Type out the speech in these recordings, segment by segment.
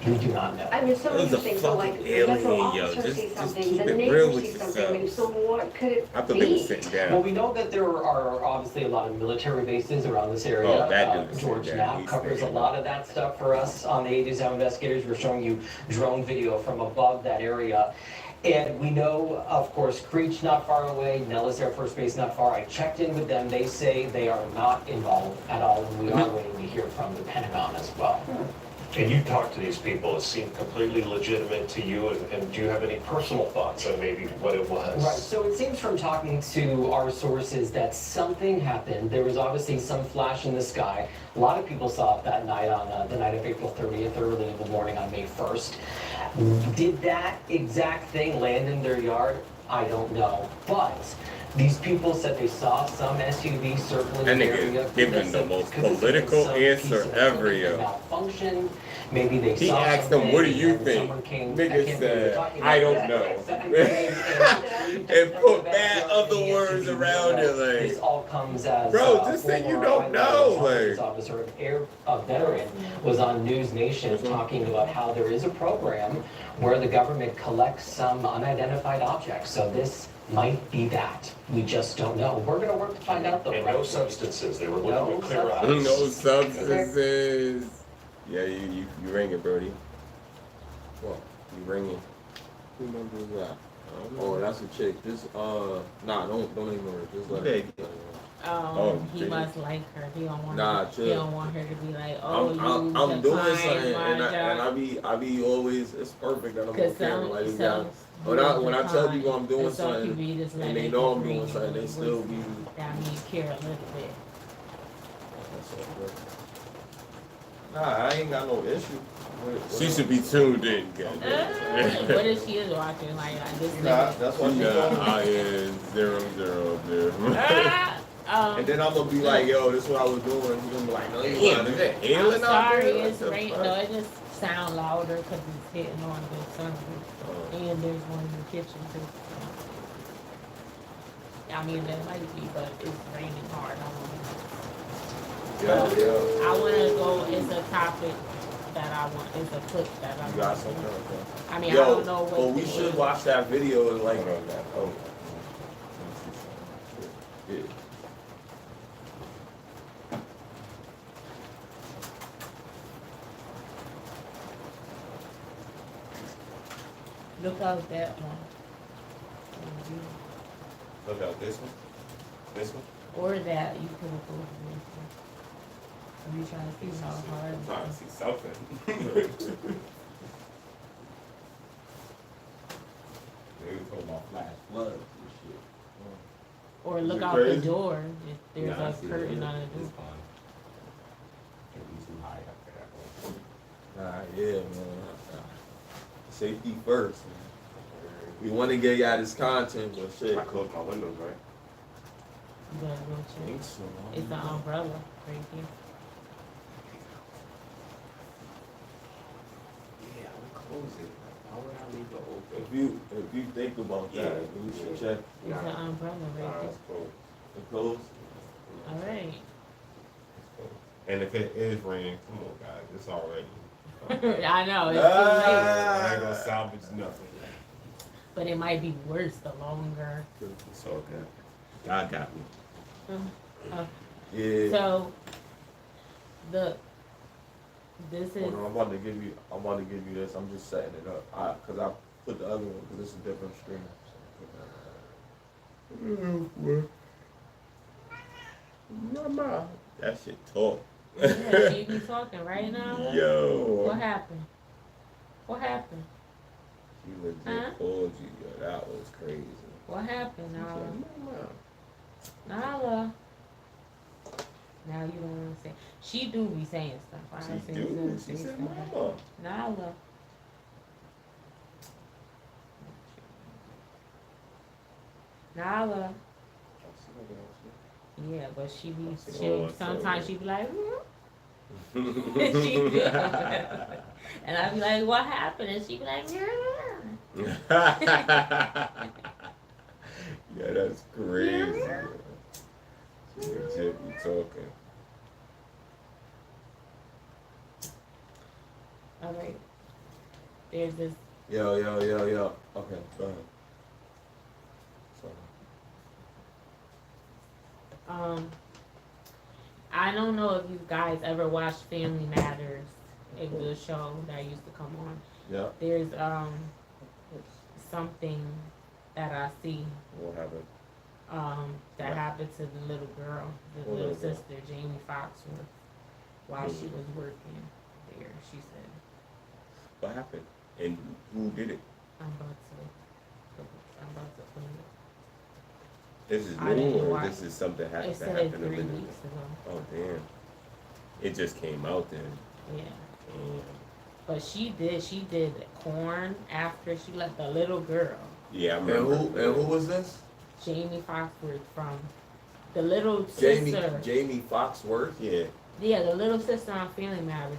We do not know. I mean, so It many was a things. So like, fucking the federal alien, yo. officer Just sees something, keep the it neighbor real with sees something. I mean, yourselves. so what could it I thought they were be? sitting Well, down. we know that there are obviously a lot of military bases around this area. Oh, that dude is George sitting down. Knapp He's covers a sitting lot down. of that stuff for us on the ADSM Investigators. We're showing you drone video from above that area. And we know, of course, Creech not far away, Nellis Air Force Base not far. I checked in with them. They say they are not involved at all, and we are waiting to hear from the Pentagon as well. And you talked to these people, it seemed completely legitimate to you, and do you have any personal thoughts on maybe what it was? Right, so it seems from talking to our sources that something happened. There was obviously some flash in the sky. A lot of people saw it that night on the night of April 30th, early in the morning on May 1st. Did that exact thing land in their yard? I don't know. But these people said they saw some SUV circling That the nigga area. is giving the most political answer ever, yo. Malfunction. Maybe they He saw asked them, something "What do you and think?" someone came- Nigga said, "I don't know." And And put bad other words around it, this like, all comes as bro, just say you don't know, like. officer, a veteran, was on News Nation talking about how there is a program where the government collects some unidentified objects. So this might be that. We just don't know. We're gonna work to find out though. And no substances, they were looking No with clear eyes. No substances. Yeah, you ringing, Brody. What? You ringing. Who number is that? I don't Oh, know. that's a chick. Just nah, don't ignore it. Just let Okay. it. Oh, He gee. must like her. He don't want Nah, her. chill. He don't want her to be like, oh, I'm doing declined something, my and job. I be always. It's perfect that I'm on Cause camera. Like, some, yeah. When I tell people I'm doing something, and they know I'm doing something, they still be. That mean care a little bit. That's so good. Nah, I ain't got no issue. She should be tuned in, guys. What if she is watching like this? Nah, that's what She she got told me. IN 000 there. And And then I'm gonna be like, yo, this is what I was doing. He's gonna be like, no, you Yeah, wasn't. is it I'm alien out sorry, there? it's What the rain. fuck? No, it just sound louder because it's hitting on the sunroof. And there's one in the kitchen too. I mean, there might be, but it's raining hard. Yeah. I want to go. It's a topic that I want. It's a clip that I You want. got something? Okay. I mean, Yo, I don't know what. well, we should watch that video and like. Hold on, man. Oh. Yeah. Look out that one. Look out, this one? This one? Or that you could have both of them. I'm trying to see how hard. I'm trying to see something. They were talking about flash floods and shit. Or Is look it out crazy? the door if there's Nah, I a see curtain it. on the It's door. fine. Can't be too high up there. Nah, yeah, man. Safety first. We want to get y'all this content, but shit. I closed my windows, right? You better go I think check. so. It's the umbrella right here. Yeah, I'm gonna close it. Why would I leave it open? If you think about that, Yeah. you should check It's the umbrella Nah, right it's cool. the clothes. there. All right. It's cool. And if it is raining, come on, guys, it's already. I know it's I ain't gonna salvage nothing. too late, but it might be worse the longer. It's all good. God got me. Yeah. So this is Hold on, I'm about to give you this. I'm just setting it up. Cause I put the other one because it's a different screen. Mama. That shit talk. yeah, you be talking right now. Yo. What happened? What happened? She legit Huh? called you, yo. That was crazy. What happened, She Nala? said, "Mama." Nala. Now you don't want to say. She do be saying stuff. I She say do. something, She say said, something. "Mama." Nala. Nala. Yeah, but she be. Oh, Sometimes so- she be like. She do. And I be like, what happened? And she be like, Yeah, that's crazy. yo. She legit be talking. all right. There's this. Yo. Okay, go ahead. Sorry. I don't know if you guys ever watched Family Matters. It was a show that used to come on. Yeah. There's something that I see What happened? that happened to the little girl, the What little little girl? sister, Jamie Foxworth, while she was working there. She said, What happened? And who did it? I'm about to play it. This is I new, didn't or watch- this is something It that said happened 3 a minute weeks ago? ago. Oh damn! It just came out then. Yeah. Damn. But she did corn after she let the little girl, Yeah, I And remember. who was this? Jamie Foxworth, from the little Jamie sister. Foxworth. Yeah, Yeah, the little sister on Family Matters,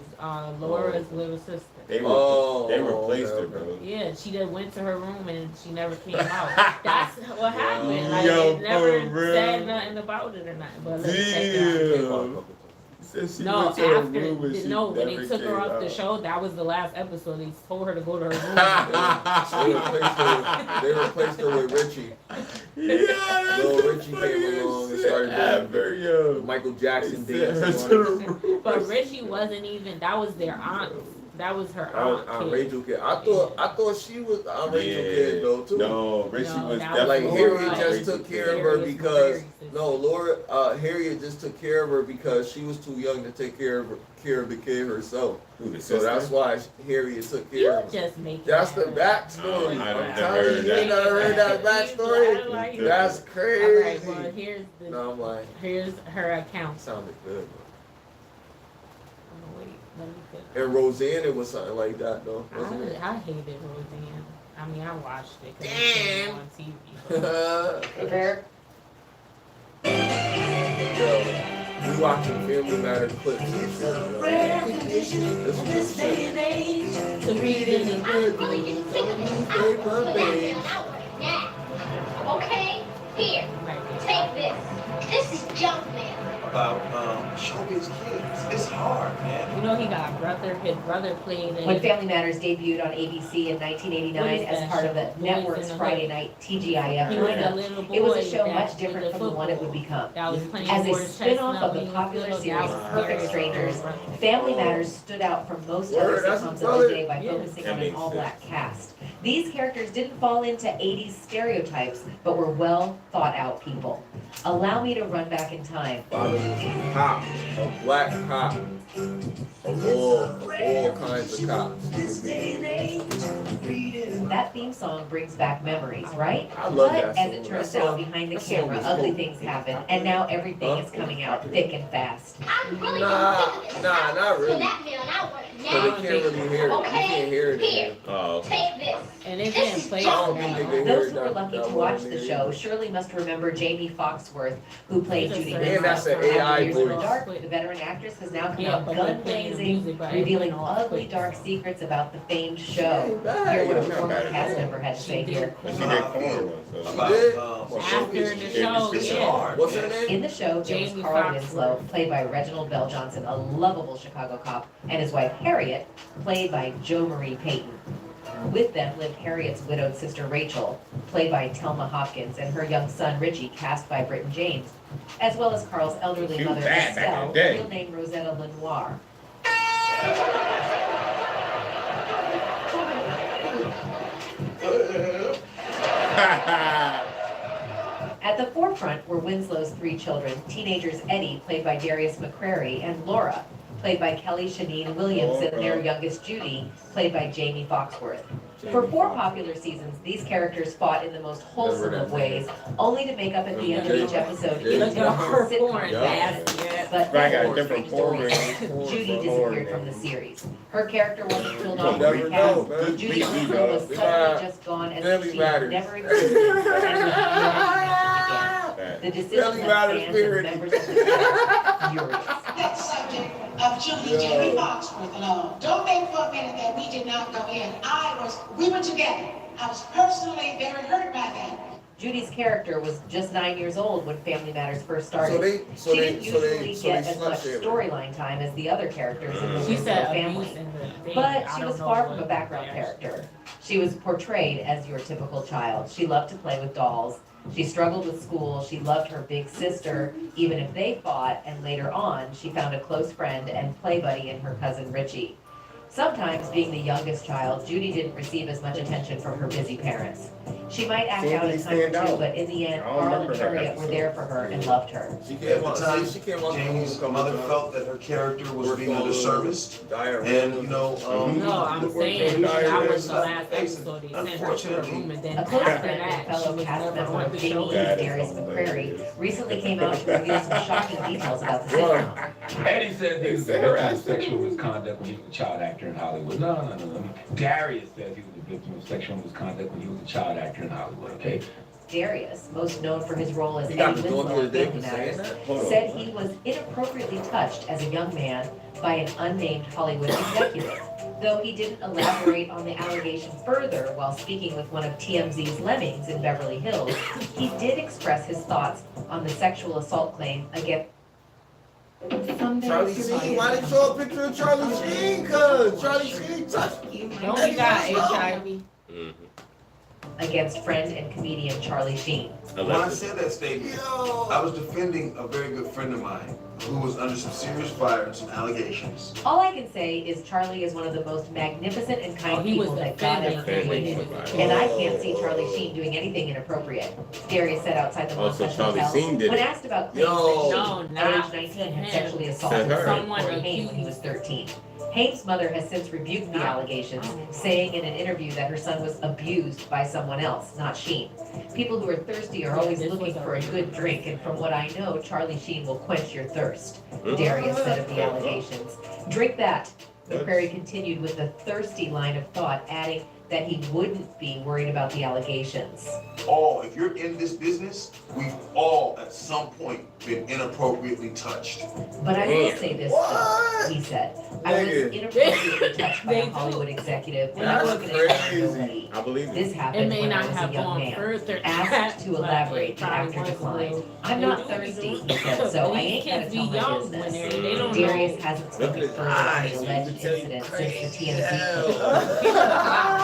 Laura's little sister. they Oh, replaced okay, her, bro. Yeah, she just went to her room and she never came out. That's what happened. Like, Yo, they never for real? said nothing about it or nothing. But let's check it out. Damn. Said she No, went to her after room and she when they never took her came off the out. show, that was the last episode. They told her to go to her They replaced her with Richie. Yeah, Little Richie came along and started doing ever, yo. Michael Jackson They sent her dance. to the room. But Richie wasn't even. That was their aunt. That was her aunt. Aunt kid. Rachel kid. I thought she was Aunt Rachel kid though too. No, Richie No, was that Like was definitely Harriet Laura. just took care of her Harriet's because very sister. no, Harriet just took care of her because she was too young to take care of the kid herself. Who, the So sister? that's why Harriet took You care of her. just make it That's the up. backstory. I've I'm never telling heard you, that. you never heard that backstory? Like, That's all crazy. right, well here's the No, I'm like, here's her account. sounded good. Oh, wait, let me put. And Roseanne, it was something like that though, wasn't it? I hated Roseanne. I mean, I watched it because it Damn. came on TV. But Prepare. Yo, we watching Family Matters clips and shit. Yo. This is good shit. to read any good Really news, didn't think of this. I'm pulling that man out right now. Okay? Here, take this. This is junk mail. About showbiz kids. It's hard, man. you know he got a brother. His brother played in. When Family Matters debuted on ABC in 1989 as part of the network's Friday night TGIF He was a lineup, little boy. it was a show that much did different the from the one it would football. become. That was playing As a for spin-off of the Chestnut popular Hill, series that was Perfect Harriet's Strangers, brother. Family Matters stood out from most Word, other that's sitcoms of brother. the day by Yeah. focusing That on an makes all-black cast. These characters didn't fall into 80s stereotypes, but were well thought out people. Allow me to run back in time. Father was a cop, a black cop, of all kinds of cops. That theme song brings back memeries, right? I love But that as song. it turns That out, song- behind the that song camera, was ugly cool. things happen, and now everything is coming out thick and fast. I really Nah, didn't think of this. nah, I'm not pulling really. that man out right But they now. can't really hear it. You can't hear it in Here, here. Oh, take this. And it This didn't is play I junk don't think they mail. can hear Those it who were that- lucky that to well watch in the there. show surely must remember Jamie Foxworth, who played He's a Judy certain And that's an After AI Years in the voice. Dark, the veteran actress has now come Yeah, out but gun they're playing the blazing, music, but revealing everyone else ugly, quit. dark secrets about the famed show. Ain't bad, Hear what a yo. not former bad at cast all. member had to say here. and she did corn one, so. About did? After the showbiz show, kids. It's yeah. hard. What's her man. name? In the show, there was Jamie Carl Foxworth. Winslow, played by Reginald Bell Johnson, a lovable Chicago cop, and his wife Harriet, played by Jo Marie Payton. With them lived Harriet's widowed sister Rachel, played by Telma Hopkins, and her young son Richie, cast by Britton James, as well as Carl's elderly She was mother bad back in Estelle, the day. real name Rosetta Lenoir. At the forefront were Winslow's three children, teenagers Eddie, played by Darius McCrary, and Laura, played by Kelly Shaneen Williams, and their youngest Judy, played by Jamie Foxworth. For 4 popular seasons, these characters fought in the most wholesome of ways, only to make up at the end of each episode Yeah. Look into at her sitcom porn Yeah. basket. but I got then, a different stories. porn. Judy disappeared from the series. Her character wasn't killed You off never the know, cast. man. Judy's Beat me, soul was dog. suddenly just gone as Family if she Matters. never existed and was never again. That- The decision Family of Matters fans spirit. and members of the cast furious. That subject of Julie Jamie Foxworth alone. Don't think for a minute that we did not go in. We were together. I was personally very hurt by that. Judy's character was just 9 years old when Family Matters first started. So She they didn't usually get as much slut-shamed. storyline time as the other characters in the She Winslow said family. abuse in the thing. But I she don't was know far from what a background they character. She was portrayed as your typical child. She loved to play with dolls. She struggled with school. She loved her big sister, even if they fought, and later on, she found a close friend and play buddy in her cousin Richie. Sometimes, being the youngest child, Judy didn't receive as much attention from her busy parents. She might act She out didn't a time or stand two, out. but in the end, I don't Carl and remember her Harriet were there for her and loved her. She At can't the walk. time, She can't walk. Jamie's mother felt that her character was being underserviced. Diarrhea. And, you know, No, I'm The work saying from that diarrhea was the stuff. last episode. They sent her to her room and then A close after friend and that, she fellow was cast never member on of the Jamie show. Lee, That is Darius McCrary, hilarious. recently came out to reveal some shocking details about the sitcom. Eddie says he was the victim of sexual misconduct when he was a child actor in Hollywood. No. Darius says he was the victim of sexual misconduct when he was a child actor in Hollywood, okay? Darius, most known for his role as He got Eddie the door Winslow in today Family for saying Matters, that? Hold on. said he was inappropriately touched as a young man by an unnamed Hollywood executive. Though he didn't elaborate on the allegation further while speaking with one of TMZ's lemmings in Beverly Hills, he did express his thoughts on the sexual assault claim against Charlie Sheen. Why didn't you show a picture of Charlie Sheen? Cause Charlie Sheen touched you. Don't he got HIV? against friend and comedian Charlie Sheen. When I said that statement, I was defending a very good friend of mine who was under some serious fire and some allegations. All I can say is Charlie is one of the most magnificent and kind he was people that God ever defending created. him. And I can't see Charlie Sheen doing anything inappropriate. Darius said outside the Also, Montage Charlie Hotel. Sheen did When it. asked about claims Yo. that No, Sheen, at not age 19, to had him. sexually assaulted To her. Someone Corey Haim when he was 13. Haim's mother has since rebuked the allegations, saying in an interview that her son was abused by someone else, not Sheen. People who are thirsty are always looking for a good drink, and from what I know, Charlie Sheen will quench your thirst, Darius said of the allegations. Drink that. McCrary continued with the thirsty line of thought, adding that he wouldn't be worried about the allegations. If you're in this business, we've all at some point been inappropriately touched. But I will say this, though, he said. I was Nigga. inappropriately touched by They a do. Hollywood executive when I That's was looking at crazy. nobody. I believe This it. It happened may when I not was a have young gone man. further. Asked to but elaborate, it the probably actor was a declined. little- I'm they not do thirsty, do- he said, so I These ain't gonna kids tell be my young when business. they don't Darius know. hasn't spoken Look at further his on eyes, the he alleged can tell you incident crazy. since the TMZ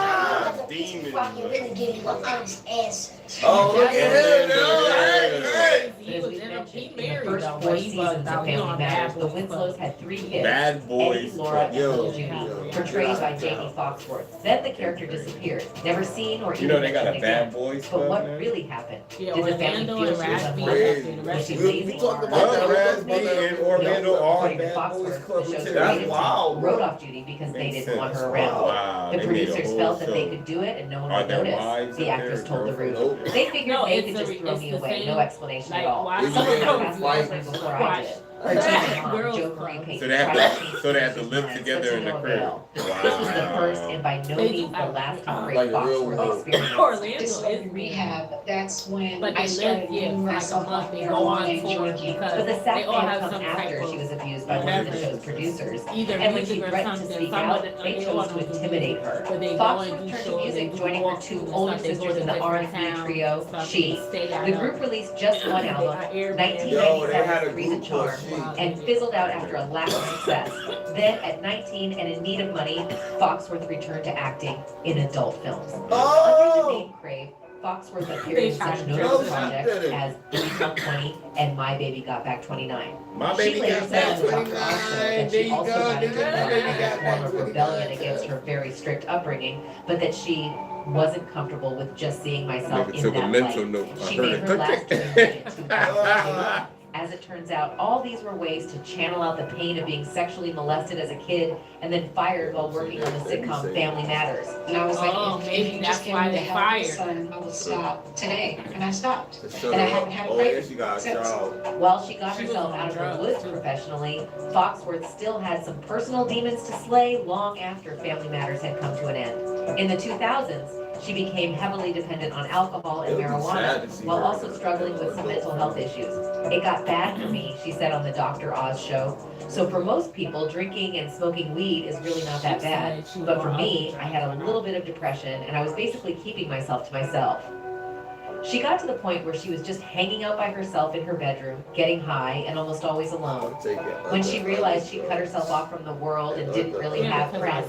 Demon. Really give you an honest answer. Oh, look at him. He was in a, he In the married first though, 4 but he seasons was of out Family on Matters, bad the boys Winslows club. had 3 kids. Bad boys. Eddie, Laura, and Yo. little Judy, portrayed by Jamie Foxworth. Then the character disappeared, never seen or You even know they got a mentioned bad again. boys But club what now? really happened? Yeah, Did the family Orlando feel and she was Raspy unwanted? and the Was rest she of We lazy? talked Or about that was Raspy mother? and Orlando No, are according to bad boys Foxworth, club the show's material. That's creative wild, team bro. wrote off Judy because they Makes didn't want sense. her around. Wow, The they made a producers whole felt that they show. could do it and no one Are would there notice. wives The in actress there? told the Girl Root. from Oprah. They figured No, they it's could the- just throw it's me the away, same, no explanation like, at all. why Did you Someone get got a past flight? my before I did. Her Girls teacher's mom, club. Joe Marie Payton, So they have tried to, change so they have to Judy's live mind, together but to in the no crib. avail. This was the first and by no They means do the last heartbreak Like a real Foxworth world. experienced. Orlando This is in rehab, that's when But I they started live, yeah, getting for like a myself month, off they go marijuana on and tour drinking. because But the they sack all may have come some type after of she was abused by one of the whatever. show's producers. either And when she music or threatened to something. speak Some out, of the, they they all chose to don't do intimidate music, her. but they go and Foxworth do turned to shows, music, they joining do her 2 walkthroughs and older stuff, they go sisters to in the different R&B towns trio, and stuff, She. and stay The out group of- released just one They album, got Airbnb. 1997's Three's a group Charm, called She. and fizzled out after a lack of success. Then, at 19 and in need of money, Foxworth returned to acting in adult films. Under the Oh! name Crave, Foxworth appeared in such notable No, she projects didn't. as Baby Come 20 and My Baby Got Back 29. My She baby later got said back on Dr. 29. Oz show that There she you also go. got into My baby a got form back of 29. rebellion against her very strict upbringing, but that she wasn't comfortable with just seeing myself Nigga in took a that mental light. note. I She heard made it her last cooking. journey in 2002. As it turns out, all these were ways to channel out the pain of being sexually molested as a kid and then fired while working on the sitcom Family Matters. And I was like, Oh, if maybe you that's just give why me the they help of fired. the sun, I will stop today. And I stopped. Shut And I up. haven't had a Oh, break yeah, she got a since. job. While she got She was herself on out of the drugs, woods too. professionally, Foxworth still had some personal demons to slay long after Family Matters had come to an end. In the 2000s, she became heavily dependent on alcohol and It would be sad marijuana, to see while her also in a- struggling with some mental health issues. It got bad for me, she said on the Dr. Oz show. So for most people, drinking and smoking weed is really not that bad. But for me, I had a little bit of depression and I was basically keeping myself to myself. She got to the point where she was just hanging out by herself in her bedroom, getting high, and almost always alone. When she realized she'd cut herself off from the world and didn't really have friends,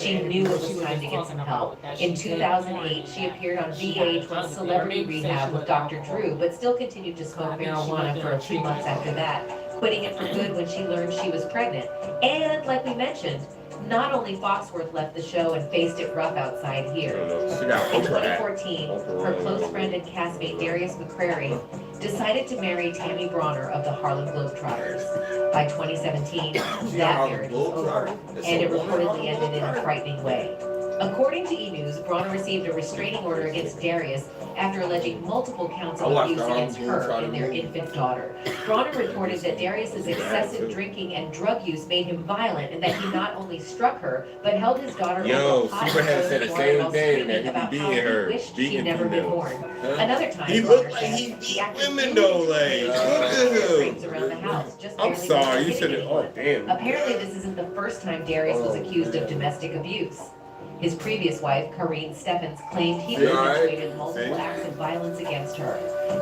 she knew it was time to get some help. In 2008, she appeared on VH1's Celebrity Rehab with Dr. Drew, but still continued to smoke marijuana for a few months after that, quitting it for good when she learned she was pregnant. And like we mentioned, not only Foxworth left the show and faced it rough outside here. She got In Oprah hat. 2014, her close friend and castmate Darius McCrary decided to marry Tammy Bronner of the Harlem Globetrotters. By 2017, that marriage was over, and it reportedly ended in a frightening way. According to E! News, Bronner received a restraining order against Darius after alleging multiple counts of abuse against her and their infant daughter. Bronner reported that Darius's excessive drinking and drug use made him violent, and that he not only struck her, but held his daughter over hot Superhead said the same while thing, screaming that about he how beat he her, wished beating she'd never been females. born. Another time, He Bronner looked like said, he the beat actor women though, like, what the frames hell? around the house, just I'm barely sorry, you hitting should have, anyone. oh damn. Apparently, this isn't the first time Darius was accused of domestic abuse. His previous wife, Karine Steffens, claimed he perpetrated multiple acts of violence against her.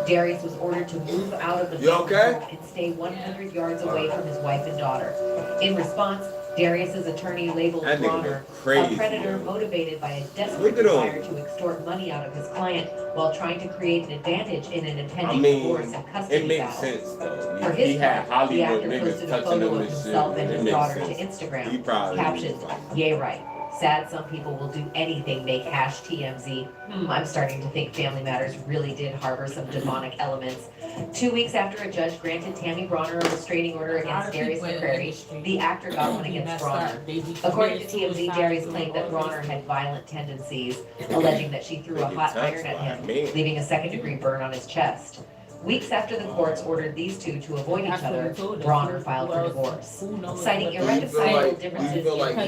Darius was ordered to move out of the home and stay 100 yards away from his wife and daughter. In response, Darius's attorney labeled Bronner a predator motivated by a desperate desire to extort money out of his client while trying to create an advantage in an impending divorce and custody it makes battle. sense though. For He his had part, the Hollywood actor niggas posted a touching photo him of and shit. himself and It his makes daughter to sense. He Instagram. probably Captioned, "Yay right. Sad some people will do anything, make hash TMZ. I'm starting to think Family Matters really did harbor some demonic elements." 2 weeks after a judge granted Tammy Bronner a restraining order against Darius McCrary, the actor got one against Bronner. According to TMZ, Darius claimed that Bronner had violent tendencies, alleging that she threw a hot iron at him, leaving a second-degree burn on his chest. Weeks after the courts ordered these two to avoid each other, Bronner filed for divorce. Citing irreconcilable differences in Bronner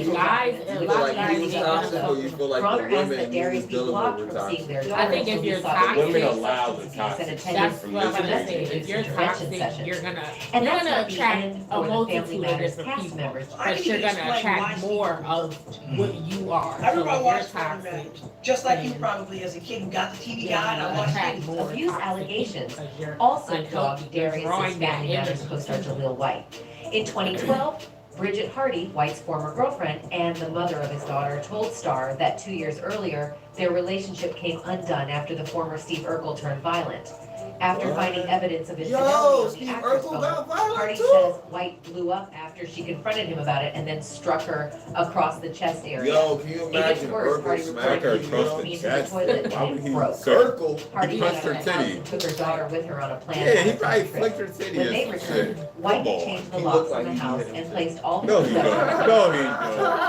asked that Darius be blocked from seeing their daughter. I think if you're toxic, women allow the toxic and shit attended from what I'm gonna listening say. to If you're intervention toxic, sessions. you're gonna And that's attract not the end a for the Family multitude of Matters different cast people, members. I but can you're even gonna explain attract why more of what you are. I remember I So if watched you're Family toxic, Matters, just like you probably as a kid who got the TV guide. I watched attract it. more Abuse toxic allegations because you're also unhealthy. dogged You're Darius' drawing that Family Matters energy. co-star Jaleel White. In 2012, Bridget Hardy, White's former girlfriend and the mother of his daughter, told Star that 2 years earlier, their relationship came undone after the former Steve Urkel turned violent. After finding evidence of infidelity on the Steve actor's Urkel phone, got violent Hardy too? says White blew up after she confronted him about it and then struck her across the chest area. Yo, can you It gets imagine worse. Urkel Hardy smack her reportedly across threw the me into chest? the toilet Why and would it he broke. circle? Hardy He went punched out her of the house titty. and took her daughter with her on a planned Yeah, he out-of-town probably trip. flicked her titty When or they some returned, shit. Whitey Come on. changed the He locks looked on like the he house hit him. and placed all No, the he don't. No, he don't.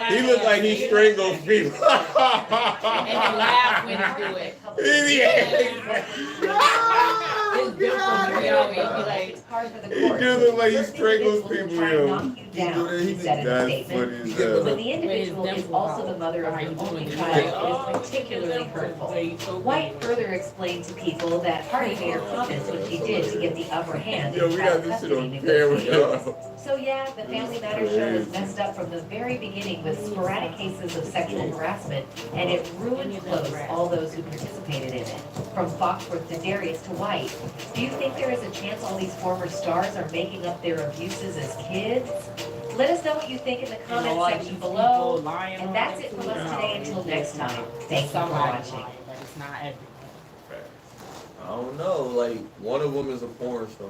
He looked like he strangled people. And you laugh when you do it. It's different. You know, you be like, It's hard for the He court. do look like he Certain strangles individuals will people, try and yo. knock you down, he said in a That's statement. funny as hell. When the individual is also the mother of your only child, it is particularly hurtful. White further explained to people that Hardy made her comments when she did to get the upper hand Yo, in we got child this shit custody on camera, negotiations. yo. So yeah, the Family Matters show was messed up from the very beginning with sporadic cases of sexual harassment, and it ruined close all those who participated in it. From Foxworth to Darius to White. Do you think there is a chance all these former stars are making up their abuses as kids? Let us know what you think in the comment section below. And that's it from us today until next time. Thank you for watching. but it's not everyone. I don't know, like, one of them is a porn star.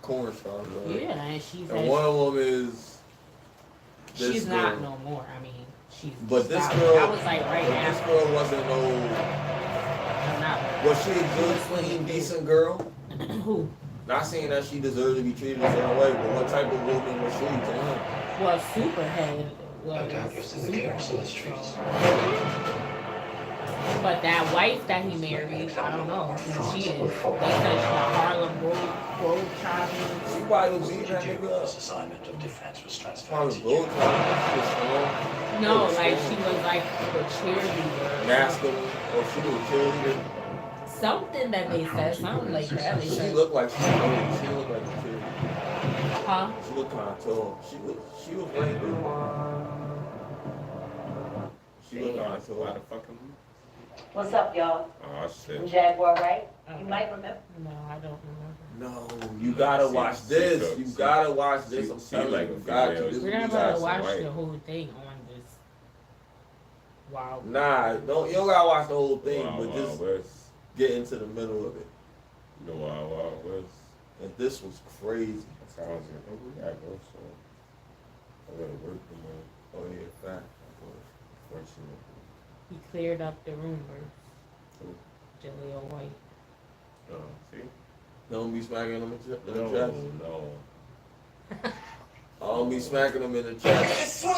Right? Yeah, and she's And one of them is this she's girl. not no more. I mean, she's. But this stopped. girl, I was like right but this now. girl wasn't no. I'm not. Was she a good, clean, decent girl? Who? Not saying that she deserved to be treated a certain way, but what type of woman was she to him? Well, Superhead was. But that wife that he married, I don't know who she is. They said the Harlem Globetrotters. She probably was beating that nigga up. Harlem Globetrotters. No, like she was like the cheerleader. Masculine, or she was a cheerleader. Something that they said, something like that. They She said, looked like she looked like a cheerleader. huh? She looked kind of tall. She was right there. She look Oh, like that's a lot of fucking. What's up, y'all? Oh I'm shit. Jaguar, right? You might remember. No, I don't remember. No, you gotta watch this. she- You gotta watch this. she- I'm she telling like you, a you got to. female. This We're what not you about to got. watch right. the whole thing on this. Wow. Nah, don't. You don't gotta watch the whole thing, Wild but Wild just West. get into the middle of it. The Wild Wild West. And this was crazy. Sounds good. Oh, we gotta go. So I gotta work tomorrow. Oh yeah, fact. Fortunately. He cleared up the rumors. Who? Jaleel White. Oh, see? Don't be smacking them in the No, chest. no. Don't be smacking them in the chest. Oh,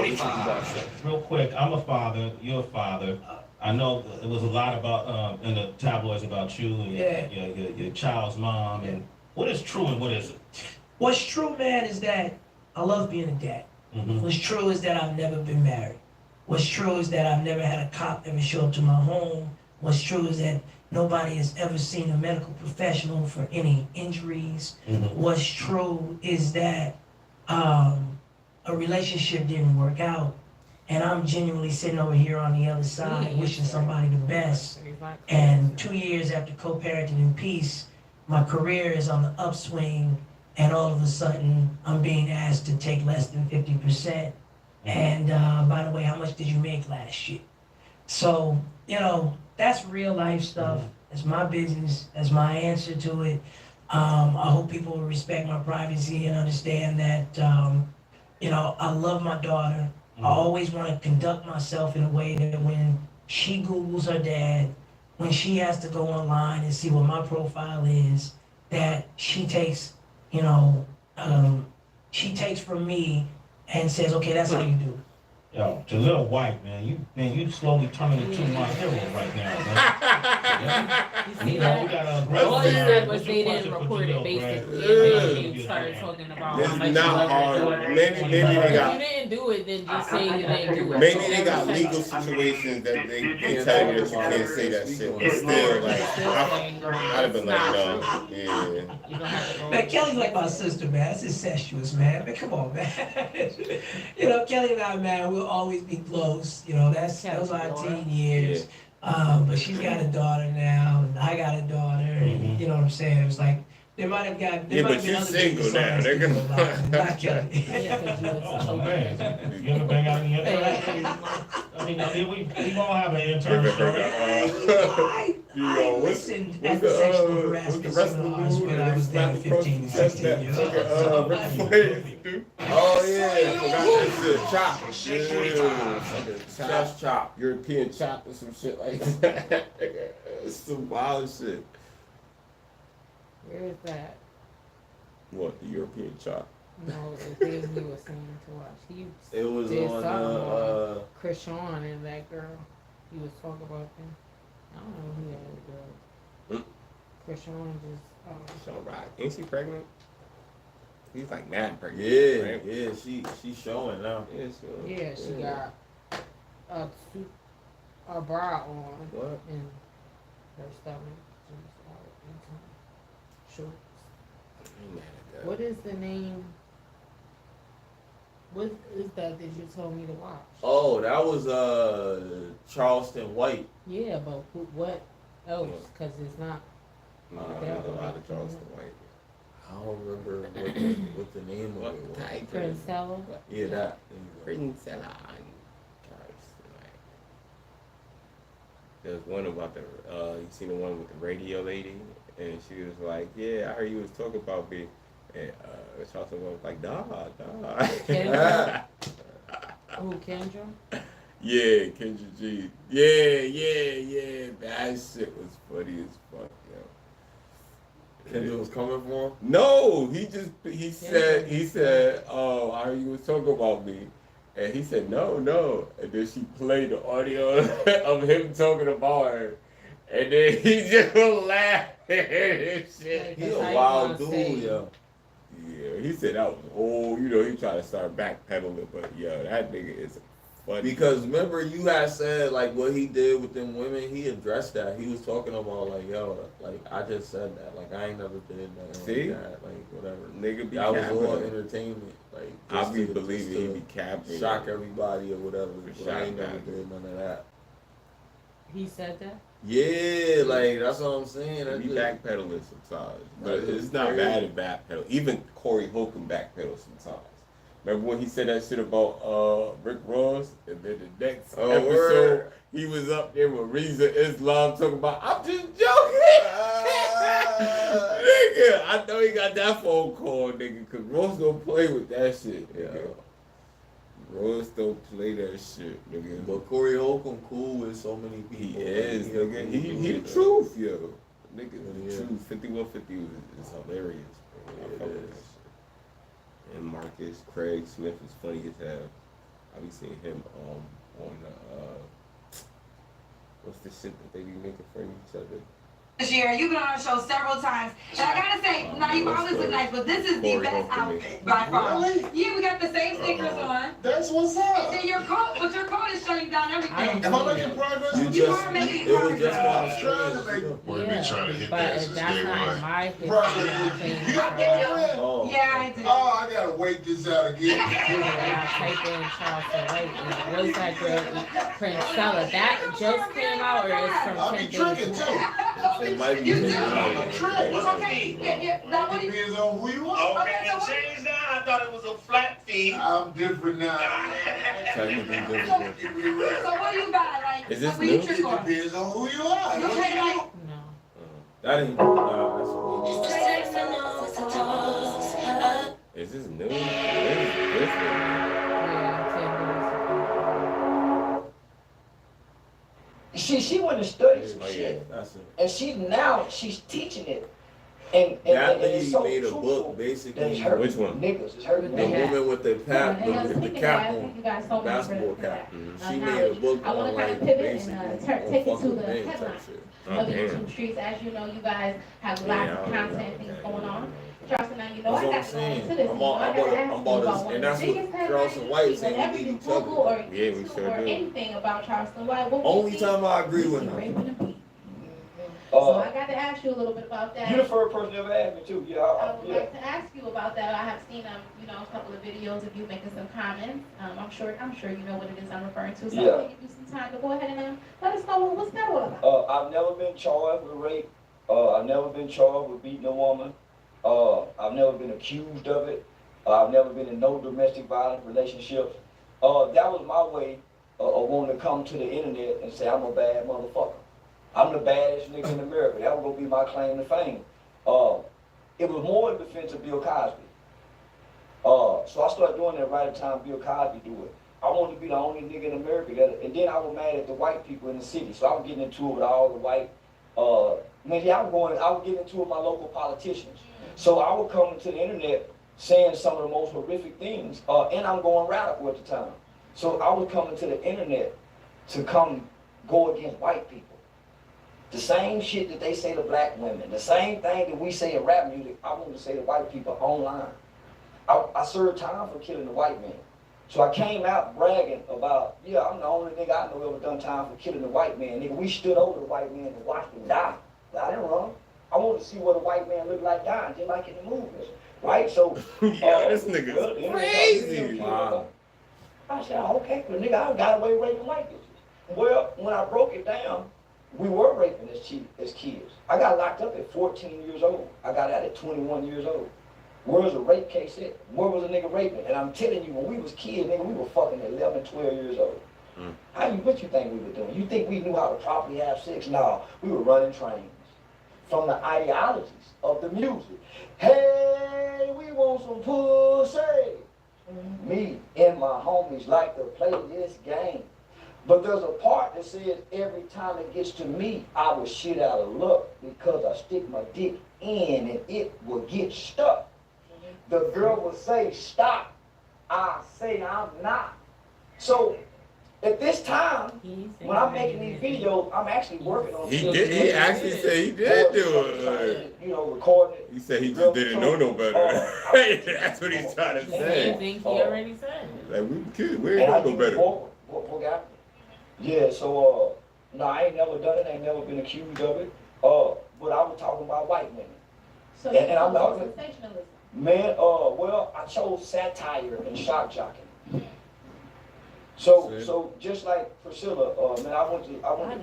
this is about sex. Real quick, I'm a father, you're a father. I know it was a lot about in the tabloids about you and your child's mom. And what is true and what isn't? What's true, man, is that I love being a dad. Mm-hmm. What's true is that I've never been married. What's true is that I've never had a cop ever show up to my home. What's true is that nobody has ever seen a medical professional for any injuries. Mm-hmm. What's true is that a relationship didn't work out. And I'm genuinely sitting over here on the other side wishing somebody the best. And 2 years after co-parenting in peace, my career is on the upswing, and all of a sudden I'm being asked to take less than 50%. And by the way, how much did you make last year? So, you know, that's real life stuff. It's my business. That's my answer to it. I hope people will respect my privacy and understand that, you know, I love my daughter. I always want to conduct myself in a way that when she Googles her dad, when she has to go online and see what my profile is, that she takes, you know, she takes from me and says, okay, that's how you do it. Yo, Jaleel White, man, you slowly turning into my hero right now, man. You You see know, that? we got a All great he man. said was What's your they question didn't for report it Jaleel, basically, Brad? and then you started talking about how It's much you not love hard. your daughter. Maybe they If got. you didn't do it, then just say you didn't do it. Maybe they got legal situations that they tell you that you can't say that shit. But still, like, I'd have been like, no, yeah. You don't have to go. Man, Kelly's like my sister, man. That's incestuous, man. Man, come on, man. You know, Kelly and I, man, we'll always be close. You know, those are our teen years. But she's got a daughter now, and I got a daughter. And, you know what I'm saying? It was like, they might have got, there Yeah, might but have been you other single people now. They're besides gonna. not Kelly. Yeah, 'cause you was Oh, man. You ever bang out in your I mean, we all have an intern story. I listened at the sexual harassment seminars when I was there 15, 16 years old. Oh yeah, I forgot that shit. Chop. Yeah. Chef chop. European chop or some shit like that. It's some wild shit. Where is that? What, the European chop? No, the thing he was saying to us. He It was did on something on Chris Sean and that girl. He was talking about them. I don't know who that girl. Chris Sean just So right. Ain't she pregnant? He's like mad pregnant. Yeah, right? yeah, she's showing now. Yeah, so, yeah, she got a bra on What? and her stomach just out into shorts. I'm mad at that. What is the name? What is that you told me to watch? Oh, that was Charleston White. Yeah, but what else? Because it's not. No, there's a lot of Charleston White. I don't remember what the name of it was. Princella. Yeah, that. Princella and Charleston White. There's one about the, you seen the one with the radio lady? And she was like, yeah, I heard you was talking about me. And Charleston was like, nah. Kendra? Who, Kendra? Yeah, Kendra G. Yeah. That shit was funny as fuck, yo. Kendra was coming for him? No, he said, oh, I heard you was talking about me. And he said, no. And then she played the audio of him talking about her. And then he just laughed and shit. He a wild dude, yo. Yeah, he said that was old. You know, he tried to start backpedaling, but yeah, that nigga is funny. Because remember, you had said like what he did with them women. He addressed that. He was talking about like, yo, like I just said that. Like I ain't never did nothing See? like that. Like whatever. Nigga be That was capping all him. entertainment. Like I just be to- believing just he to be capping. shock everybody or whatever. For But I ain't shock never value. did none of that. He said that? Yeah, like that's what I'm saying. He That's be just- backpedaling sometimes, but That's it's not crazy. bad at backpedal. Even Corey Holcomb backpedal sometimes. Remember when he said that shit about Rick Ross, and then the next Oh, episode word. he was up there with Reza Islam talking about I'm just joking. Nigga, I know he got that phone call, nigga, cause Ross don't play with that shit, nigga. Ross don't play that shit, nigga. But Corey Holcomb cool with so many people. He is, Like, nigga. cool He with the that. truth, yo. Nigga, Yeah. the truth. 5150 is hilarious, bro. I It fuck with is. that shit. And Marcus Craig Smith is funny as hell. I be seeing him on the what's the shit that they be making fun of each other? This year, you've been on our show several times, and I gotta say, now you always look nice, but this is the Corey best Holcomb. outfit by far. Really? Yeah, we got the same stickers on. That's what's And up. then your coat, but your coat is shutting down everything. Am I making progress? You are making It was just progress. on Trying to screen. make. Boy, been trying to hit but that if since that's day not one. in my picture, Right. I'm saying You got that? Oh. Yeah, I did. Oh, I gotta wait this out again. when I type in Charleston White, what is that girl, Princella? That just came out, or it's from I'll 10 be tricking days too. ago? It might be You taken do. out. It's okay. Yeah. Now what do you? Depends on who you are. Okay, so what? changed now. I thought it was a flat fee. I'm different now. Technically So difficult. what do you got? Like, Is this what do you new? trick on? Depends on who you are. You take like. No. That ain't that's Is this new? This is different. Yeah, 10 days ago. She went to study some Oh, yeah. shit, that's it. and she's teaching it, and That and it's lady so made a truthful book that it's basically. hurting Which one? niggas, it's hurting The niggas. woman with the cap, And I was the thinking, cap guys, on, thank you guys so much basketball for cap. that. She Now, made a book I want on to kind like of pivot basically and on take it to fucking the men type headline shit. Oh, of the damn. YouTube streets. As you know, you guys have Yeah, lots of content things going on. Charleston, now you know That's I what I'm got to go into saying. this. I'm You know, I about gotta to, ask I'm you about about to, one and of that's the what biggest headlines Charleston you White see saying whenever we you need each other. Google or Yeah, we YouTube sure or do. anything about Charleston White. What we Only see, time I agree we with see her. rape and abuse. So I Uh, got to ask you a little bit about that. you the first person that ever asked me too. Yeah, I would yeah. like to ask you about that. I have seen you know, a couple of videos of you making some comments. I'm sure you know what it is I'm referring to. So Yeah. I'm gonna give you some time to go ahead and let us know what's that all about. I've never been charged with rape. I've never been charged with beating a woman. I've never been accused of it. I've never been in no domestic violence relationships. That was my way of wanting to come to the internet and say I'm a bad motherfucker. I'm the baddest nigga in America. That was gonna be my claim to fame. It was more in defense of Bill Cosby. So I started doing that right at the time Bill Cosby do it. I wanted to be the only nigga in America and then I was mad at the white people in the city. So I was getting into it with all the white, I was getting into it with my local politicians. So I would come to the internet saying some of the most horrific things, and I'm going radical at the time. So I was coming to the internet to come go against white people. The same shit that they say to black women, the same thing that we say in rap music, I want to say to white people online. I served time for killing the white man. So I came out bragging about, yeah, I'm the only nigga I know ever done time for killing the white man. Nigga, we stood over the white man and watched him die. I didn't run. I wanted to see what a white man looked like dying, just like in the movies. Right? So, Yo, this nigga's crazy. Wow. I said, oh, okay, well, nigga, I got away raping white bitches. Well, when I broke it down, we were raping as kids. I got locked up at 14 years old. I got out at 21 years old. Where was a rape case at? Where was a nigga raping? And I'm telling you, when we was kids, nigga, we were fucking at 11, 12 years old. What you think we were doing? You think we knew how to properly have sex? No, we were running trains from the ideologies of the music. Hey, we want some pussy. Me and my homies like to play this game. But there's a part that says every time it gets to me, I will shit out of luck because I stick my dick in and it will get stuck. The girl will say, stop. I say, I'm not. So at this time, when I'm making these videos, I'm actually working on He actually said he did do it. Like, you know, recording it. he said he just didn't know no better. That's what he's trying to I say. think he already said it. Like we didn't know no better. What got me? Yeah, so, no, I ain't never done it. I ain't never been accused of it. But I was talking about white women. So And I'm not sensationalism. Man, well, I chose satire and shock jocking. So just like Priscilla, man, I went to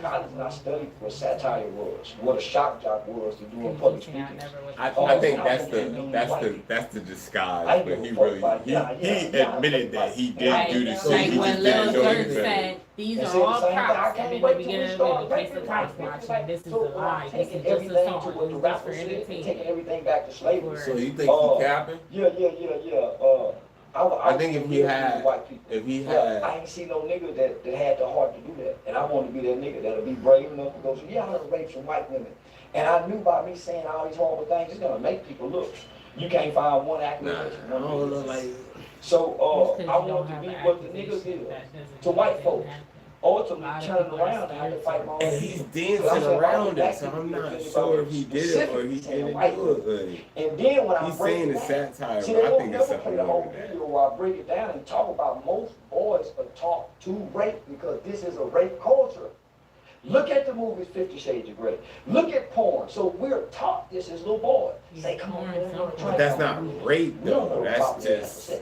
college and I studied what satire was, what a shock jock was to do in public speaking. I think that's the disguise, but he admitted that he did do the shit. Like He when just didn't Lil know Durk he said, these are all props, and then they begin to admit that it's a cop watching. This is a lie. This is just a song. This is just for entertainment. Taking everything back to slavery. So you think he capping? Yeah. I think if he had, I ain't seen no nigga that had the heart to do that. And I want to be that nigga that'll be brave enough to go, so yeah, I done raped some white women. And I knew by me saying all these horrible things, it's gonna make people look. You can't find one accusation. So I want to be what the niggas is to white folks. Ultimately turning around and have to fight my own. And he's dancing around it, so I'm not sure if he did it or he didn't do it. And then when I he's break saying it it's down, satire, see, but they I won't think it's never play something the more whole than that. video where I break it down and talk about most boys are taught to rape because this is a rape culture. Look at the movies 50 Shades of Grey. Look at porn. So we're taught this as little boys. Say, come on, man, But that's not rape though. That's just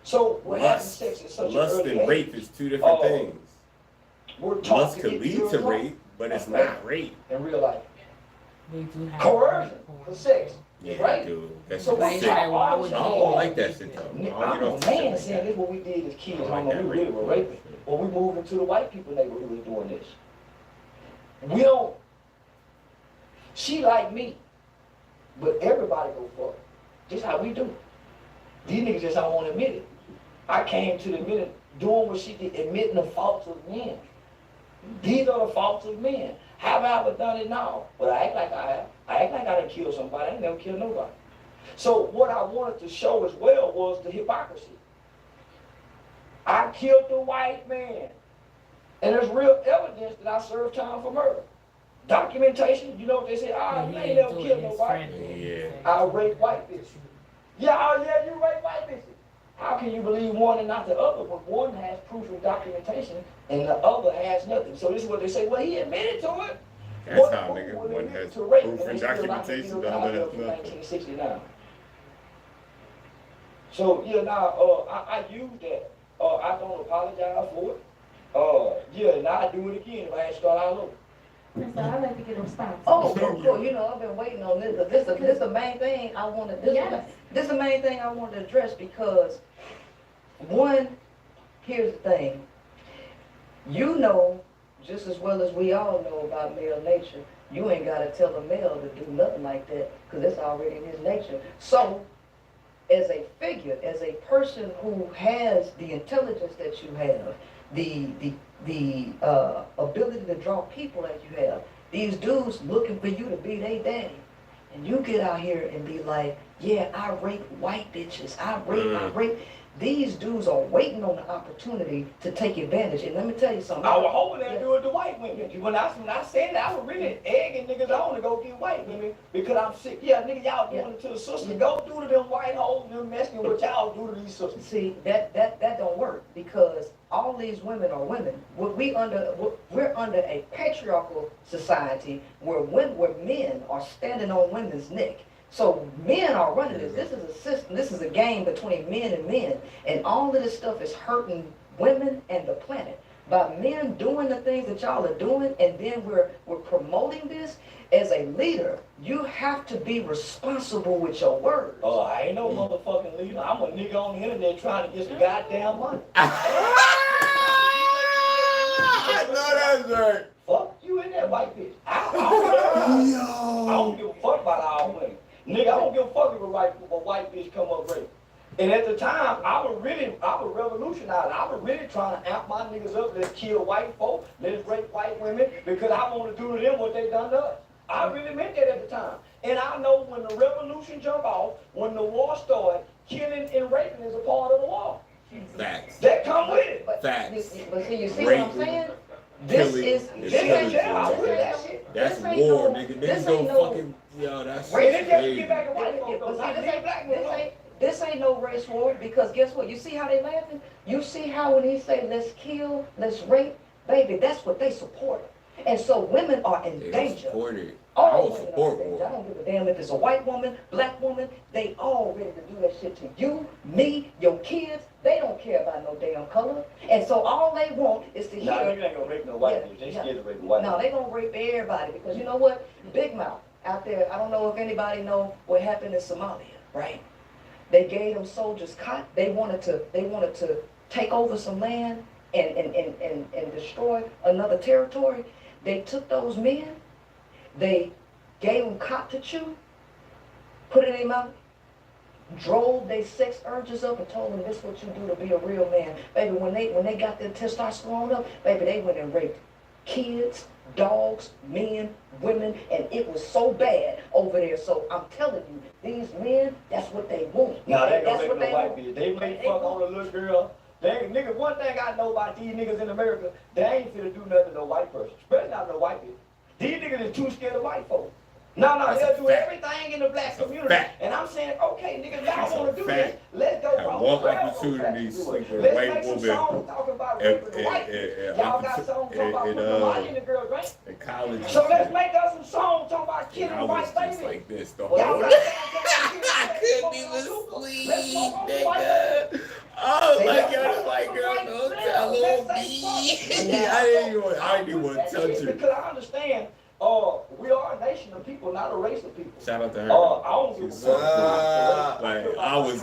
so what happens sex is such lust an early and rape age. is two different things. We're taught Lust to could get lead killed to alone. rape, but it's not rape. In real life. They do have Coercion for sex. Yeah, Right? dude. That's So sick. we I taught all don't like that shit though. I'm a man saying this what we did as kids. I don't know, we really were raping. But we moved into the white people neighborhood was doing this. We don't. She like me, but everybody go for it. This how we do. These niggas just don't want to admit it. I came to the minute doing what she did, admitting the faults of men. These are the faults of men. Have I ever done it? No. But I act like I have. I act like I done killed somebody. I ain't never killed nobody. So what I wanted to show as well was the hypocrisy. I killed the white man. And there's real evidence that I served time for murder. Documentation, you know what they say? Ah, you ain't never killed nobody. Yeah. I rape white bitches. Yeah, oh yeah, you rape white bitches. How can you believe one and not the other when one has proof and documentation and the other has nothing? So this is what they say, well, he admitted to it. That's how nigga one has proof and documentation, the other has nothing. 1969. So yeah, now I use that. I don't apologize for it. Yeah, now I do it again if I had to start all over. So I'd like to get a response. Oh, cool. You know, I've been waiting on this. This is the main thing I wanted. This is the main thing I wanted to address because, one, here's the thing. You know, just as well as we all know about male nature, you ain't got to tell a male to do nothing like that because it's already in his nature. So, as a figure, as a person who has the intelligence that you have, the ability to draw people that you have. These dudes looking for you to be their daddy. And you get out here and be like, yeah, I rape white bitches. I rape. These dudes are waiting on the opportunity to take advantage. And let me tell you something. I was hoping they'd do it to white women. When I said that, I was really egging niggas on to go get white women because I'm sick. Yeah, nigga, y'all doing it to the sisters. Go do to them white hoes and them messing what y'all do to these sisters. See, that don't work because all these women are women. We're under a patriarchal society where men are standing on women's neck. So men are running this. This is a system. This is a game between men and men. And all of this stuff is hurting women and the planet. By men doing the things that y'all are doing, and then we're promoting this. As a leader, you have to be responsible with your words. Oh, I ain't no motherfucking leader. I'm a nigga on the internet trying to get some goddamn money. I know that's right. Fuck you in that white bitch. I don't give a fuck about all women. Nigga, I don't give a fuck if a white bitch come up rape. And at the time, I was revolutionizing. I was really trying to amp my niggas up. Let's kill white folk. Let's rape white women because I want to do to them what they done to us. I really meant that at the time. And I know when the revolution jumped off, when the war started, killing and raping is a part of the war. Facts. That come with it. Facts. But see, you see what I'm saying? This ain't shit. That's war, nigga. Niggas go fucking, yo, that's crazy. Get back to white folks, though. This ain't no race war, because guess what? You see how they laughing? You see how when he say let's kill, let's rape, baby, that's what they support. And so women are in danger. All women are in danger. I don't give a damn if it's a white woman, black woman, they all ready to do that shit to you, me, your kids. They don't care about no damn color. And so all they want is to hear. Nah, you ain't gonna rape no white people. They scared to rape a white No, they gonna rape everybody, because you know what? Big Mouth out there, I don't know if anybody know what happened in Somalia, right? They gave them soldiers cot. They wanted to take over some land and destroy another territory. They took those men, they gave them cot to chew, put it in their mouth, drove their sex urges up and told them this is what you do to be a real man. Baby, when they got their testosterone up, baby, they went and raped kids, dogs, men, women, and it was so bad over there. So I'm telling you, these men, that's what they want. Nah, they gonna rape no white bitch. They may fuck on a little girl. They ain't, nigga, one thing I know about these niggas in America, they ain't finna do nothing to no white person. Especially not no white bitch. These niggas is too scared of white folks. No, they'll do everything in the black community. And I'm saying, okay, niggas, y'all wanna do this. Let's go. Have one opportunity to sleep with a white woman. Y'all got songs talking about putting the white in the girl, right? In college. So let's make us some songs talking about killing white babies. Like this, the Y'all whole got I couldn't even sleep, nigga. Oh my God, white girl, don't tell me. I didn't even want to touch her. Because I understand, we are a nation of people, not a race of people. Shout out to her. I don't give a fuck. Like I was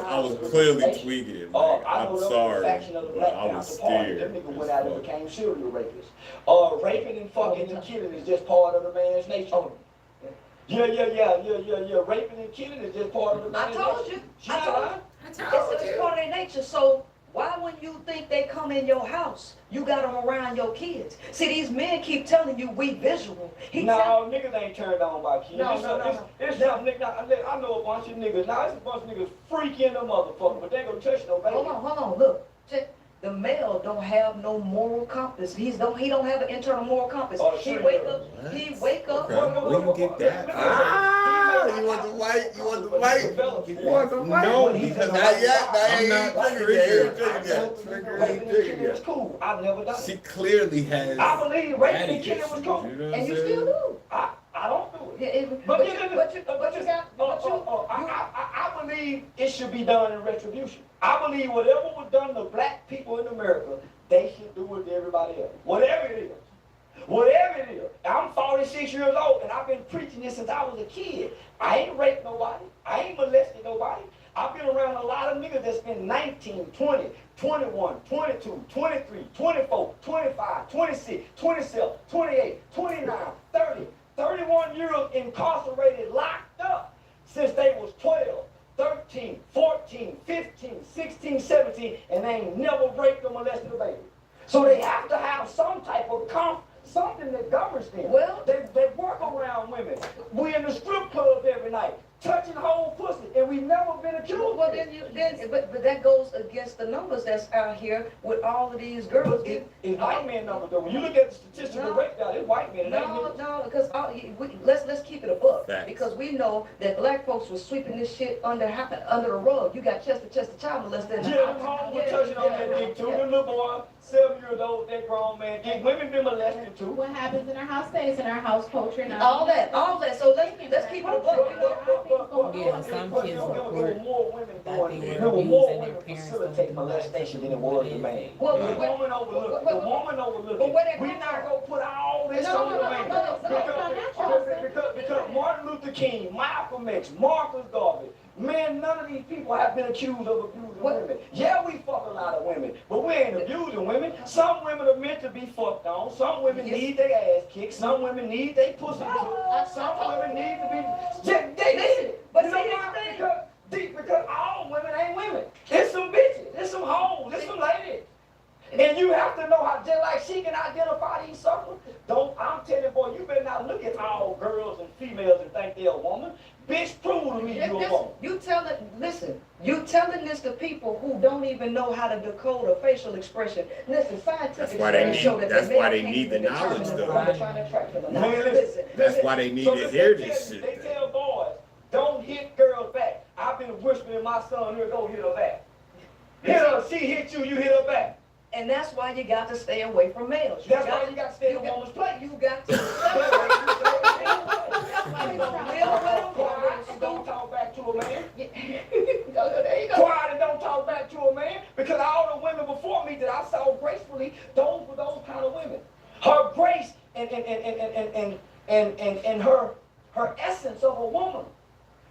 clearly tweaking. Like I'm sorry, but I was scared. Them niggas went out and became serial rapists. Raping and fucking and killing is just part of the man's nature. Yeah. Raping and killing is just part of the man's nature. I told you. It's part of their nature. So why when you think they come in your house, you got them around your kids? See, these men keep telling you we visual. Niggas ain't turned on by kids. No. It's some niggas. I know a bunch of niggas. Now, it's a bunch of niggas freaking the motherfucker, but they ain't gonna touch no baby. Hold on. Look. Check. The male don't have no moral compass. He don't have an internal moral compass. He wake up. Okay. Where you get that? You want the white? You want the white? No, because not yet. I'm not triggered. It's cool. I've never done it. She clearly has. I believe raping and killing was cool. And you still do. I don't do it. I believe it should be done in retribution. I believe whatever was done to black people in America, they should do it to everybody else. Whatever it is. I'm 46 years old and I've been preaching this since I was a kid. I ain't raped nobody. I ain't molested nobody. I've been around a lot of niggas that's been 19, 20, 21, 22, 23, 24, 25, 26, 27, 28, 29, 30, 31 years incarcerated, locked up since they was 12, 13, 14, 15, 16, 17, and they ain't never raped or molested a baby. So they have to have some type of something that governs them. Well, they work around women. We in the strip club every night, touching whole pussy, and we've never been accused. Well, but that goes against the numbers that's out here with all of these girls. It's white men numbers though. When you look at the statistical breakdown, it's white men. No, because let's keep it a book. Because we know that black folks were sweeping this shit under the rug. You got Chester child molested. Yeah, them hoes were touching on that dick too. The little boy, 7 years old, that grown man, dick. Women been molested too. What happens in our house stays in our house culture now. All that. So let's keep it a book. Yeah, some kids report there were more women that they there were were more abusing their women parents. facilitate molestation than it was the man. The Well, woman overlooked. The woman overlooked. We not gonna put all this on the man. Because Martin Luther King, Malcolm X, Marcus Garvey, man, none of these people have been accused of abusing women. Yeah, we fuck a lot of women, but we ain't abusing women. Some women are meant to be fucked on. Some women need their ass kicked. Some women need their pussy kicked. Some women need to be. They need it. But you know why? Because all women ain't women. It's some bitches. It's some hoes. It's some ladies. And you have to know how, just like she can identify these suckers. I'm telling you, boy, you better not look at all girls and females and think they're a woman. Bitch, prove to me you a woman. You telling this to people who don't even know how to decode a facial expression. Listen, scientific studies show that that's why they need the knowledge, though. That's why they need to hear this shit. They tell boys, don't hit girls back. I've been whispering in my son here, go hit her back. Hit her, she hit you, you hit her back. And that's why you got to stay away from males. That's why you got to stay in a woman's place. You got to separate. Don't talk back to a man. There you go. Quiet and don't talk back to a man. Because all the women before me that I saw gracefully, those were those kind of women. Her grace and her essence of a woman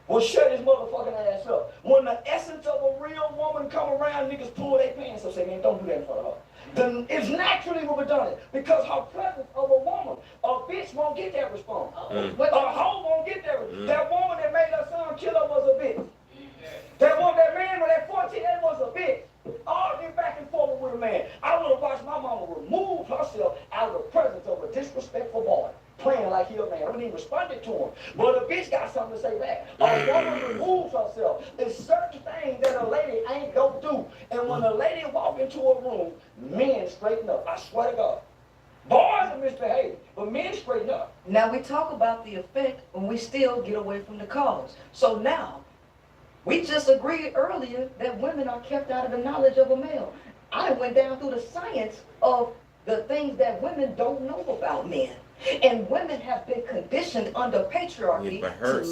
will shut his motherfucking ass up. When the essence of a real woman come around, niggas pull their pants up and say, man, don't do that in front of her. Then it's naturally what we done it. Because her presence of a woman, a bitch won't get that response. A hoe won't get that response. That woman that made her son kill her was a bitch. That woman, that man with that 14, that was a bitch. All get back and forth with a man. I would have watched my mama remove herself out of the presence of a disrespectful boy. Playing like he a man. I wouldn't even responded to him. But a bitch got something to say back. A woman removes herself. There's certain things that a lady ain't gonna do. And when a lady walk into a room, men straighten up. I swear to God. Boys are misbehaving, but men straighten up. Now we talk about the effect when we still get away from the cause. So now, we just agreed earlier that women are kept out of the knowledge of a male. I went down through the science of the things that women don't know about men. And women have been conditioned under patriarchy to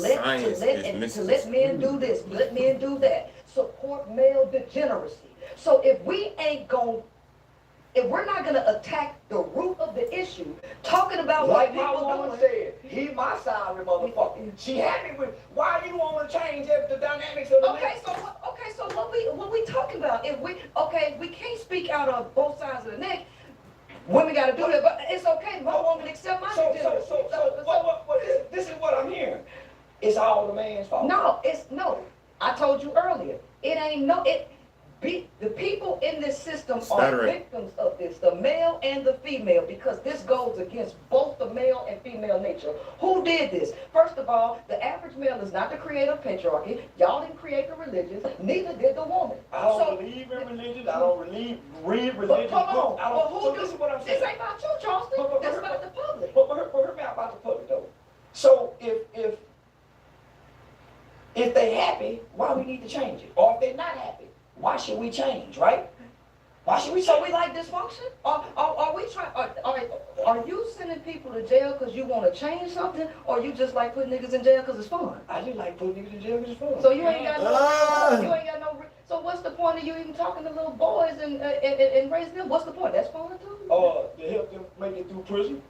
let men do this, let men do that, support male degeneracy. So if we're not gonna attack the root of the issue, talking about like what my people woman doing, said, he my sorry motherfucker. She happy with why you want to change the dynamics of the so what we talking about? If we can't speak out of both sides of the neck. Women got to do that, but it's okay. My woman accept my degeneracy. This is what I'm hearing. It's all the man's fault. No. I told you earlier. It ain't the people in this system are victims of this, the male and the female, because this goes against both the male and female nature. Who did this? First of all, the average male is not the creator of patriarchy. Y'all didn't create the religions, neither did the woman. I don't believe in religion. I don't read religion. But come on. This is what I'm saying. This ain't about you, Charleston. This is about the public. But hear me out about the public though. So if they happy, why we need to change it? Or if they're not happy, why should we change, right? Why should we change? So we like dysfunction? Are you sending people to jail because you want to change something, or you just like putting niggas in jail because it's fun? I just like putting niggas in jail because it's fun. So you ain't got no, so what's the point of you even talking to little boys and raising them? What's the point? That's fun too? To help them make it through prison.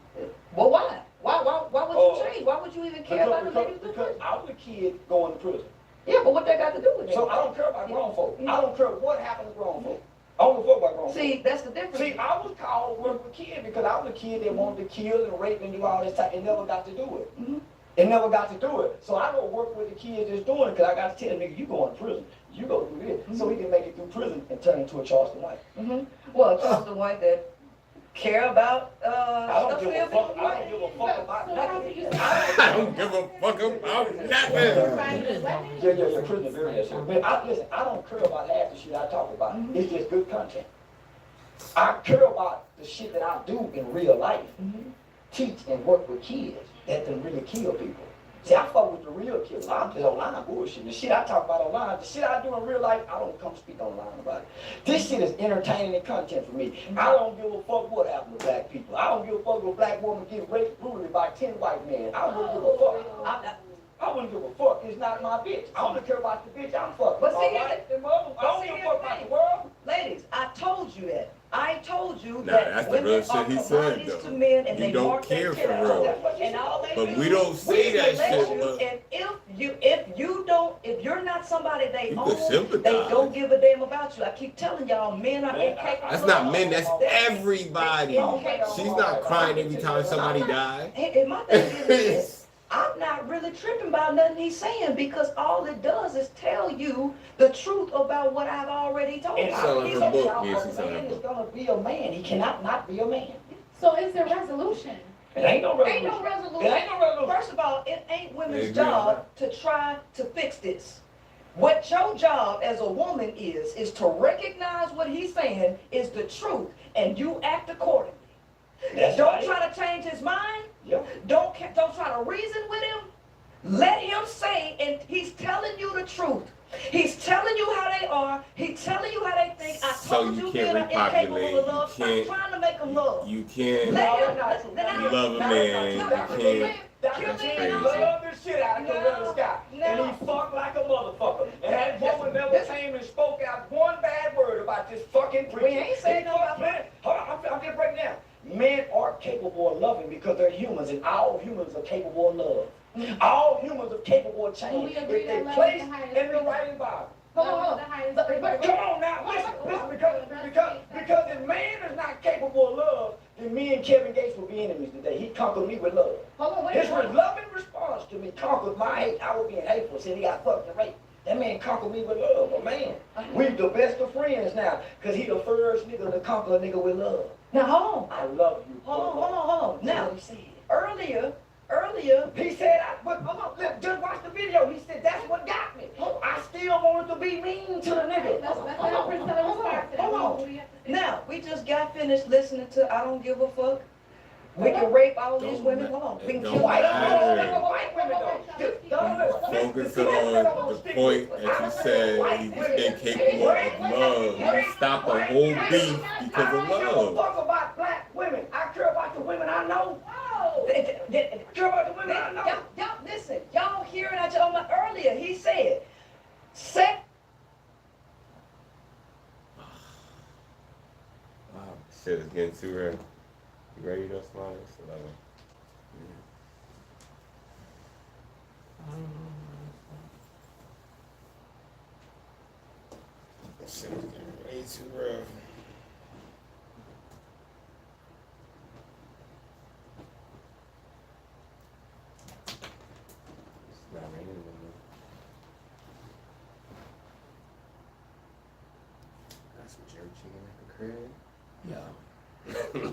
Well, why? Why would you change? Why would you even care about them making it through prison? Because I was a kid going to prison. Yeah, but what that got to do with it? So I don't care about grown folk. I don't care what happened to grown folk. I don't give a fuck about grown folk. See, that's the difference. See, I was called to work with kids because I was a kid that wanted to kill and rape and do all this time and never got to do it. Mm-hmm. And never got to do it. So I go work with the kids that's doing it because I got to tell them, nigga, you going to prison. You go do this. Mm-hmm. So he can make it through prison and turn into a Charleston White. Mm-hmm. Well, a Charleston White that care about I don't give a fuck. I don't give a fuck about nothing. I don't give a fuck about nothing. Yeah, prison very necessary. But listen, I don't care about half the shit I talk about. Mm-hmm. It's just good content. I care about the shit that I do in real life. Mm-hmm. Teach and work with kids that can really kill people. See, I fuck with the real killers. I'm just online bullshit. The shit I talk about online, the shit I do in real life, I don't come speak online about it. This shit is entertaining and content for me. I don't give a fuck what happened to black people. I don't give a fuck if a black woman get raped brutally by 10 white men. I wouldn't give a fuck. I wouldn't give a fuck. It's not my bitch. I don't care about the bitch I'm fucking. But see, I don't give a fuck about the world. Ladies, I told you that. I told you that's that the real women are shit he said, commodities though. to men and You they don't mark care their for shit real. out. And all they But do we don't say that shit, but and if you're not somebody they you own, can sympathize. they don't give a damn about you. I keep telling y'all, men are incapable. That's not men, that's everybody. She's not crying every time somebody dies. And my thing is this. I'm not really tripping about nothing he's saying because all it does is tell you the truth about what I've already told you. He's selling her book. Yes, he's A selling her man is book. gonna be a man. He cannot not be a man. So is there resolution? It ain't no resolution. Ain't no resolution. It ain't no resolution. First of all, it ain't women's Agree. job to try to fix this. What your job as a woman is to recognize what he's saying is the truth and you act accordingly. That's Don't right. try to change his mind. Yep. Don't try to reason with him. Let him say, and he's telling you the truth. He's telling you how they are. He's telling you how they think. I So told you you can't men are incapable repopulate, of love. you can't- Stop trying to make them love. You can't Let him, love a man. You can't. Dr. That's King crazy. loved the shit out of Coretta Scott. And he fucked like a motherfucker. And that woman never came and spoke out one bad word about this fucking preacher. We ain't saying no about that. Hold on, I'm just breaking down. Men are capable of loving because they're humans, and all humans are capable of love. All humans are capable of Well, we change agree if that they love place is the highest in the frequency. right environment. Hold Love on. is the highest But frequency. come on now, listen, because if man is not capable of love, then me and Kevin Gates will be enemies today. He conquered me with love. Hold on, wait His a minute. loving response to me conquered my hate. I was being hateful, see, he got fucked and raped. That man conquered me with love, but man, we the best of friends now, because he the first nigga to conquer a nigga with love. Now hold on. I love you. Hold on. Now, he said. earlier, He said, but hold on, look, just watch the video. He said, that's what got me. I still wanted to be mean to the nigga. Let's let Priscilla respond to that. Hold What do you have to say? Now, we just got finished listening to I Don't Give a Fuck. We can rape all these women. Hold on. We can kill White white women though. Focusing on the point that you said he was incapable of love. You stopped the whole beef because I of don't give a love. fuck about black women. I care about the women I know. I care about the women I know. Y'all, listen. Y'all hearing that earlier. He said, sex. Wow, shit is getting too real. You ready to smile? It's 11. Shit is getting way too rough. It's not raining anymore. Got some jerk chicken at the crib. Yeah.